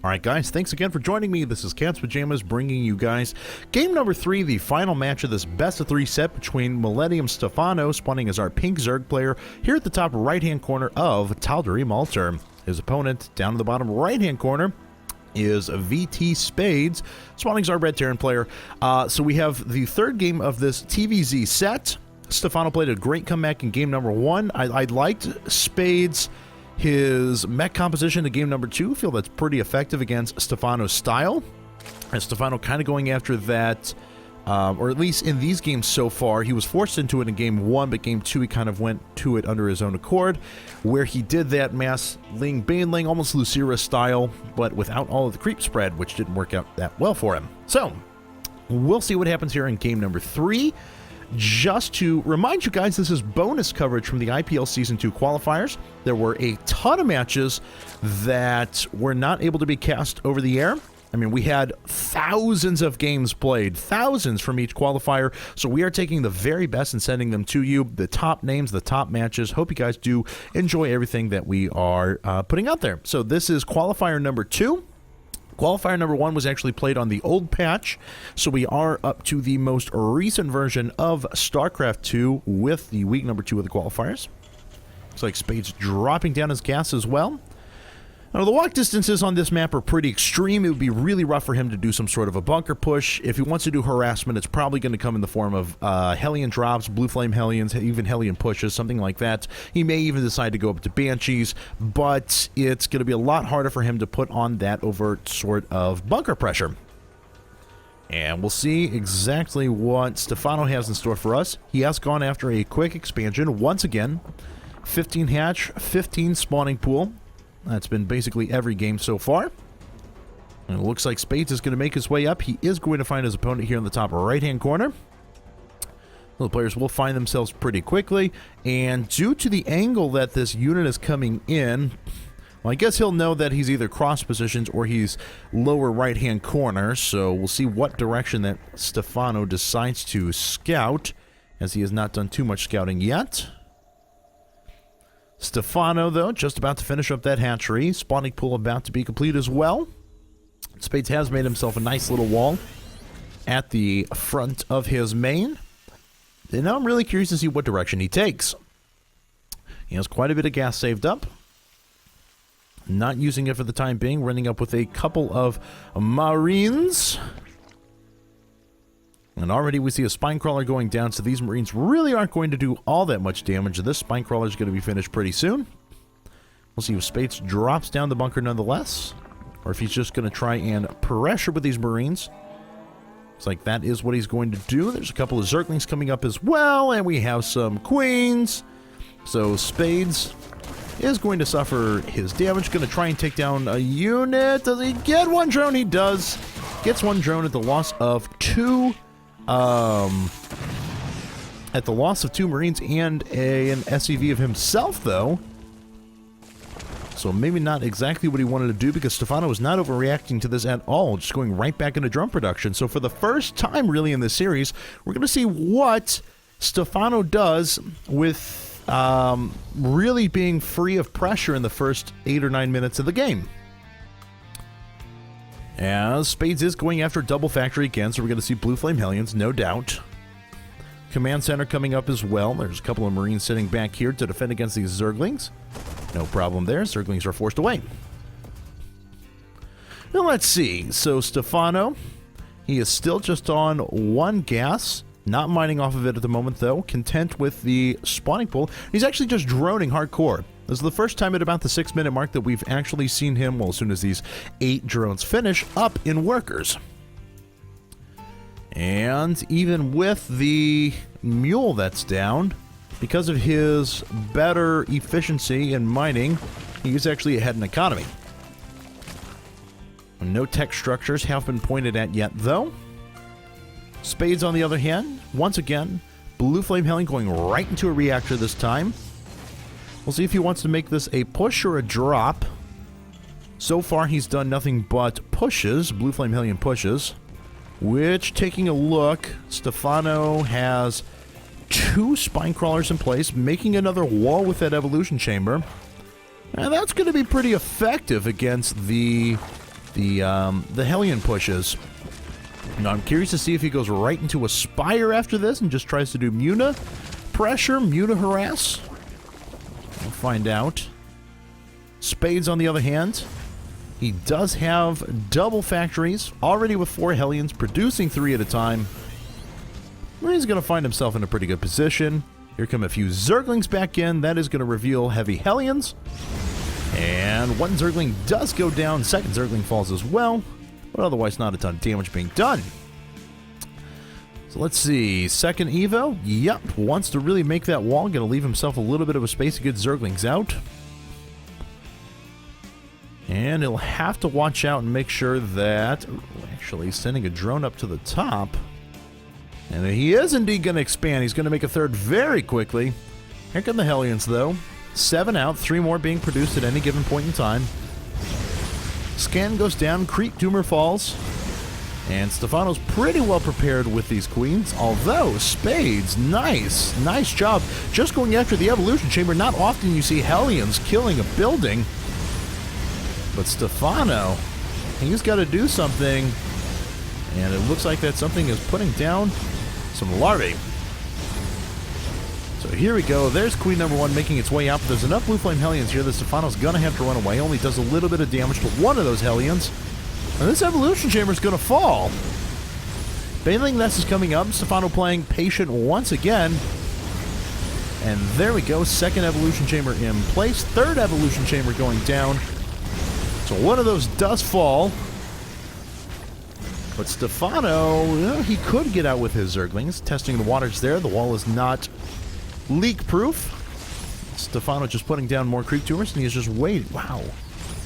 All right, guys, thanks again for joining me. This is Cat's Pajamas bringing you guys game number 3, the final match of this best-of-3 set between Millstephano, spawning as our pink Zerg player, here at the top right-hand corner of Tal'Dorei Malter. His opponent, down in the bottom right-hand corner, is VTspades, spawning as our red Terran player. So we have the third game of this TVZ set. Stephano played a great comeback in game number 1. I liked Spades' his mech composition in game number 2. I feel that's pretty effective against Stephano's style. And Stephano kind of going after that, or at least in these games so far, he was forced into it in game 1, but game 2 he kind of went to it under his own accord, where he did that mass Ling Baneling, almost Lucira style, but without all of the creep spread, which didn't work out that well for him. So, we'll see what happens here in game number 3. Just to remind you guys, this is bonus coverage from the IPL Season 2 qualifiers. There were a ton of matches that were not able to be cast over the air. I mean, we had thousands of games played, thousands from each qualifier, so we are taking the very best and sending them to you, the top names, the top matches. Hope you guys do enjoy everything that we are putting out there. So this is qualifier number 2. Qualifier number 1 was actually played on the old patch, so we are up to the most recent version of StarCraft 2 with the week number 2 of the qualifiers. Looks like Spades dropping down his gas as well. Now, the walk distances on this map are pretty extreme. It would be really rough for him to do some sort of a bunker push. If he wants to do harassment, it's probably going to come in the form of Hellion drops, Blue Flame Hellions, even Hellion pushes, something like that. He may even decide to go up to Banshees, but it's going to be a lot harder for him to put on that overt sort of bunker pressure. And we'll see exactly what Stephano has in store for us. He has gone after a quick expansion once again. 15 hatch, 15 spawning pool. That's been basically every game so far. And it looks like Spades is going to make his way up. He is going to find his opponent here in the top right-hand corner. The players will find themselves pretty quickly. And due to the angle that this unit is coming in, well, I guess he'll know that he's either cross positions or he's lower right-hand corner. So we'll see what direction that Stephano decides to scout, as he has not done too much scouting yet. Stephano, though, just about to finish up that hatchery. Spawning pool about to be complete as well. Spades has made himself a nice little wall at the front of his main. And now I'm really curious to see what direction he takes. He has quite a bit of gas saved up. Not using it for the time being. Running up with a couple of Marines. And already we see a Spinecrawler going down, so these Marines really aren't going to do all that much damage. This Spinecrawler is going to be finished pretty soon. We'll see if Spades drops down the bunker nonetheless, or if he's just going to try and pressure with these Marines. Looks like that is what he's going to do. There's a couple of Zerglings coming up as well, and we have some Queens. So Spades is going to suffer his damage. Going to try and take down a unit. Does he get one drone? He does. Gets one drone at the loss of 2 Marines and an SCV of himself, though. So maybe not exactly what he wanted to do, because Stephano was not overreacting to this at all, just going right back into drone production. So for the first time, really, in this series, we're going to see what Stephano does with really being free of pressure in the first 8 or 9 minutes of the game. As Spades is going after double factory again, so we're going to see Blue Flame Hellions, no doubt. Command Center coming up as well. There's a couple of Marines sitting back here to defend against these Zerglings. No problem there. Zerglings are forced away. Now let's see. So Stephano, he is still just on 1 gas. Not mining off of it at the moment, though. Content with the spawning pool. He's actually just droning hardcore. This is the first time at about the 6-minute mark that we've actually seen him, well, as soon as these 8 drones finish, up in workers. And even with the mule that's down, because of his better efficiency in mining, he is actually ahead in economy. No tech structures have been pointed at yet, though. Spades, on the other hand, once again, Blue Flame Hellion going right into a reactor this time. We'll see if he wants to make this a push or a drop. So far, he's done nothing but pushes, Blue Flame Hellion pushes, which, taking a look, Stephano has 2 Spinecrawlers in place, making another wall with that Evolution Chamber. And that's going to be pretty effective against the the Hellion pushes. Now, I'm curious to see if he goes right into a Spire after this and just tries to do Muna pressure, Muna harass. We'll find out. Spades, on the other hand, he does have double factories, already with 4 Hellions, producing 3 at a time. Well, he's going to find himself in a pretty good position. Here come a few Zerglings back in. That is going to reveal heavy Hellions. And one Zergling does go down. Second Zergling falls as well. But otherwise, not a ton of damage being done. So let's see. Second Evo. Yep. Wants to really make that wall. Going to leave himself a little bit of a space to get Zerglings out. And he'll have to watch out and make sure that... Actually, sending a drone up to the top. And he is indeed going to expand. He's going to make a third very quickly. Here come the Hellions, though. 7 out, 3 more being produced at any given point in time. Scan goes down, Creep Tumor falls. And Stephano's pretty well prepared with these queens. Although, Spades, nice job. Just going after the Evolution Chamber. Not often you see Hellions killing a building. But Stephano, he's got to do something. And it looks like that something is putting down some larvae. So here we go. There's Queen number 1 making its way out. But there's enough Blue Flame Hellions here that Stephano's going to have to run away. Only does a little bit of damage to one of those Hellions. And this Evolution Chamber is going to fall. Baneling Nest is coming up. Stephano playing patient once again. And there we go. Second Evolution Chamber in place. Third Evolution Chamber going down. So one of those does fall. But Stephano, well, he could get out with his Zerglings. Testing the waters there. The wall is not leak-proof. Stephano just putting down more Creep Tumors, and he's just waiting. Wow.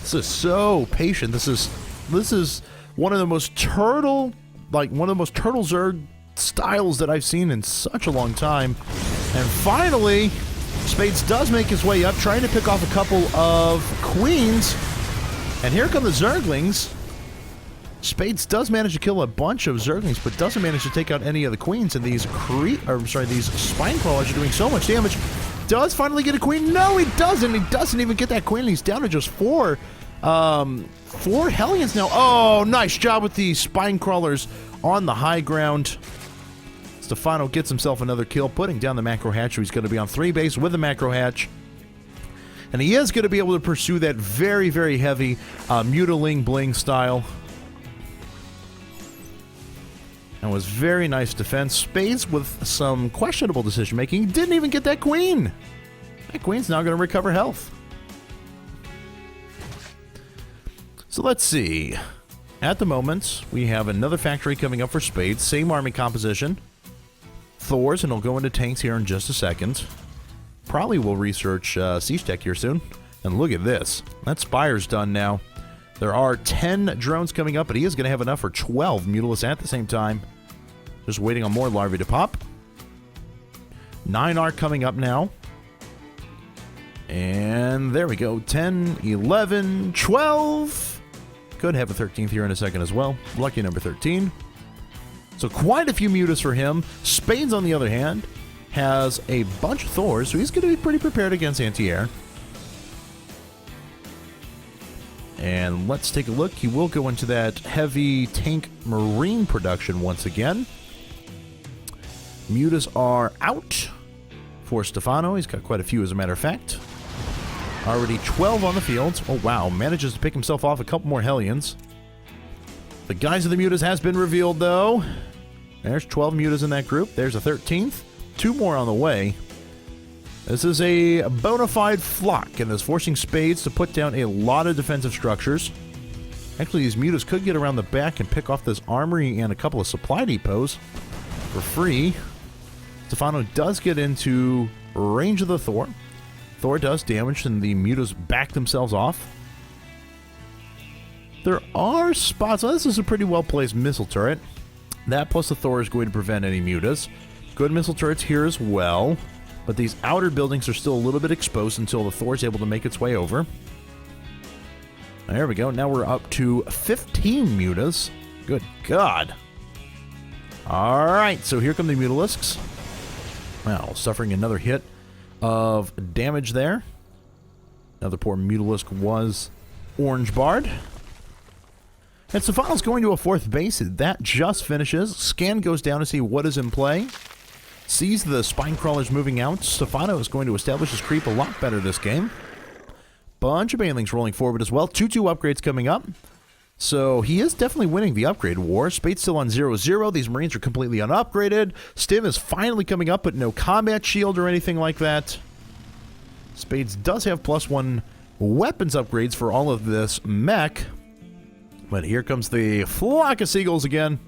This is so patient. This is one of the most turtle Zerg styles that I've seen in such a long time. And finally, Spades does make his way up, trying to pick off a couple of queens. And here come the Zerglings. Spades does manage to kill a bunch of Zerglings, but doesn't manage to take out any of the queens. And these these spine crawlers are doing so much damage. Does finally get a queen? No, he doesn't. He doesn't even get that queen. He's down to just 4 Hellions now. Oh, nice job with the spine crawlers on the high ground. Stephano gets himself another kill, putting down the macro hatch. So he's going to be on 3 base with the macro hatch. And he is going to be able to pursue that very, very heavy Mutiling Bling style. That was very nice defense. Spades with some questionable decision-making. Didn't even get that queen. That queen's now going to recover health. So let's see. At the moment, we have another factory coming up for Spades. Same army composition. Thors, and he'll go into tanks here in just a second. Probably will research Siege Tech here soon. And look at this. That Spire's done now. There are 10 drones coming up, but he is going to have enough for 12 Mutalisks at the same time. Just waiting on more larvae to pop. 9 are coming up now. And there we go. 10, 11, 12. Could have a 13th here in a second as well. Lucky number 13. So quite a few mutas for him. Spades, on the other hand, has a bunch of Thors, so he's going to be pretty prepared against anti-air. And let's take a look. He will go into that heavy tank marine production once again. Mutas are out for Stephano. He's got quite a few, as a matter of fact. Already 12 on the field. Oh, wow. Manages to pick himself off a couple more Hellions. The guys of the mutas has been revealed, though. There's 12 mutas in that group. There's a 13th. 2 more on the way. This is a bona fide flock, and is forcing Spades to put down a lot of defensive structures. Actually, these mutas could get around the back and pick off this armory and a couple of supply depots for free. Stephano does get into range of the Thor. Thor does damage, and the mutas back themselves off. There are spots. Well, this is a pretty well-placed missile turret. That plus the Thor is going to prevent any mutas. Good missile turrets here as well. But these outer buildings are still a little bit exposed until the Thor is able to make its way over. There we go. Now we're up to 15 mutas. Good God. Alright, so here come the Mutalisks. Wow, suffering another hit of damage there. Another poor Mutalisk was orange barred. And Stephano's going to a fourth base. That just finishes. Scan goes down to see what is in play. Sees the spine crawlers moving out. Stephano is going to establish his creep a lot better this game. Bunch of banelings rolling forward as well. 2-2 upgrades coming up. So he is definitely winning the upgrade war. Spades still on 0-0. These Marines are completely unupgraded. Stim is finally coming up, but no combat shield or anything like that. Spades does have +1 weapons upgrades for all of this mech. But here comes the flock of seagulls again.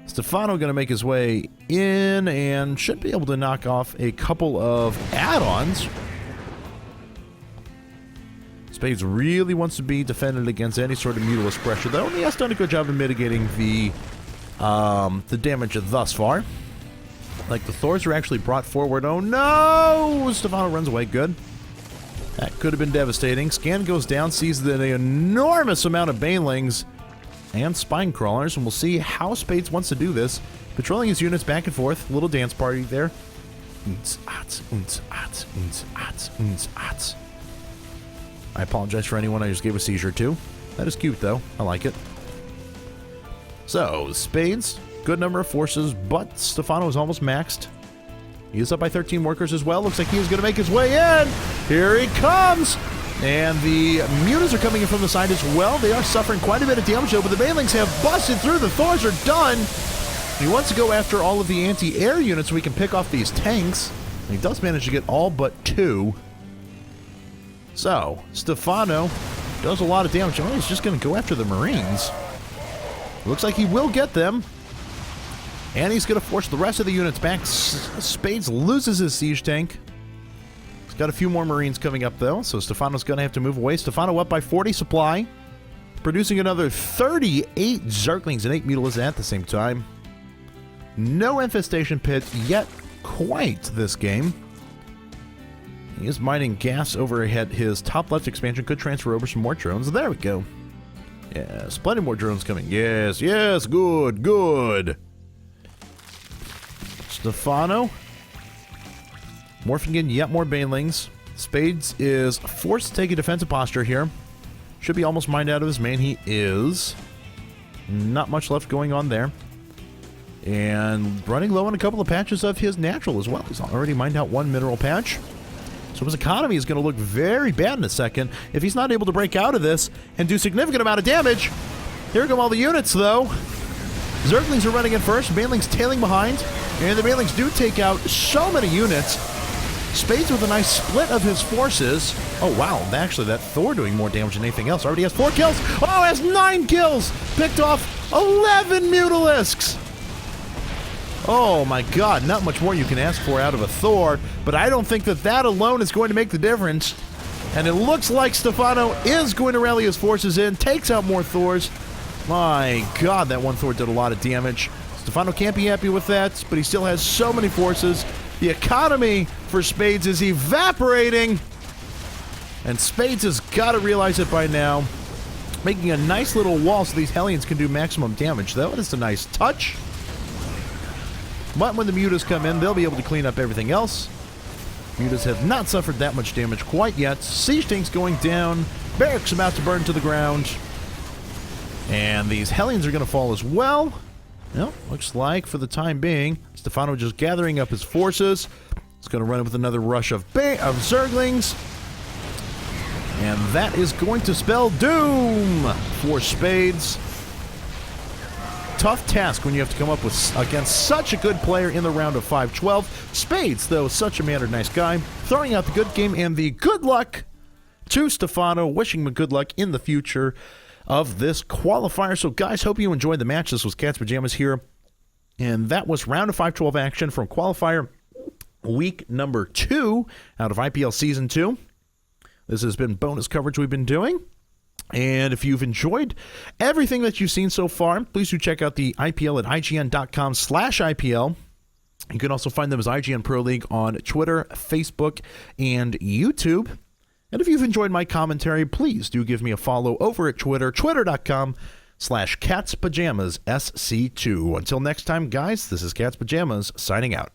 Stephano going to make his way in and should be able to knock off a couple of add-ons. Spades really wants to be defended against any sort of Mutalisk pressure, though, and he has done a good job of mitigating the damage thus far. Like, the Thors are actually brought forward. Oh, no! Stephano runs away. Good. That could have been devastating. Scan goes down, sees an enormous amount of banelings and spine crawlers, and we'll see how Spades wants to do this. Patrolling his units back and forth. Little dance party there. I apologize for anyone I just gave a seizure to. That is cute, though. I like it. So, Spades, good number of forces, but Stephano is almost maxed. He is up by 13 workers as well. Looks like he is going to make his way in. Here he comes. And the Mutas are coming in from the side as well. They are suffering quite a bit of damage, though, but the banelings have busted through. The Thors are done. He wants to go after all of the anti-air units so we can pick off these tanks. And he does manage to get all but 2. So, Stephano does a lot of damage. Oh, he's just going to go after the Marines. Looks like he will get them. And he's going to force the rest of the units back. Spades loses his siege tank. He's got a few more Marines coming up, though, so Stephano's going to have to move away. Stephano up by 40 supply, producing another 38 Zerglings and 8 Mutalisks at the same time. No Infestation Pit yet quite this game. He is mining gas overhead. His top left expansion could transfer over some more drones. There we go. Yes, plenty more drones coming. Yes, yes, good, good. Stephano morphing in yet more banelings. Spades is forced to take a defensive posture here. Should be almost mined out of his main. He is. Not much left going on there. And running low on a couple of patches of his natural as well. He's already mined out 1 mineral patch. So his economy is going to look very bad in a second if he's not able to break out of this and do significant amount of damage. Here come all the units, though. Zerglings are running in first. Banelings tailing behind. And the banelings do take out so many units. Spades with a nice split of his forces. Oh, wow. Actually, that Thor doing more damage than anything else. Already has 4 kills. Oh, has 9 kills. Picked off 11 Mutalisks. Oh, my God. Not much more you can ask for out of a Thor. But I don't think that that alone is going to make the difference. And it looks like Stephano is going to rally his forces in. Takes out more Thors. My God, that one Thor did a lot of damage. Stephano can't be happy with that, but he still has so many forces. The economy for Spades is evaporating. And Spades has got to realize it by now. Making a nice little wall so these Hellions can do maximum damage, though. It's a nice touch. But when the Mutas come in, they'll be able to clean up everything else. Mutas have not suffered that much damage quite yet. Siege tanks going down. Barracks about to burn to the ground. And these Hellions are going to fall as well. Well, looks like for the time being, Stephano just gathering up his forces. He's going to run with another rush of Zerglings. And that is going to spell doom for Spades. Tough task when you have to come up with against such a good player in the round of 5-12. Spades, though, such a mannered nice guy, throwing out the good game and the good luck to Stephano, wishing him good luck in the future of this qualifier. So, guys, hope you enjoyed the match. This was Cat's Pajamas here, and that was round of 5-12 action from qualifier week number 2 out of IPL Season 2. This has been bonus coverage we've been doing. And if you've enjoyed everything that you've seen so far, please do check out the IPL at IGN.com/IPL. You can also find them as IGN Pro League on Twitter, Facebook, and YouTube. And if you've enjoyed my commentary, please do give me a follow over at Twitter, twitter.com/CatsPajamasSC2. Until next time, guys, this is Cat's Pajamas signing out.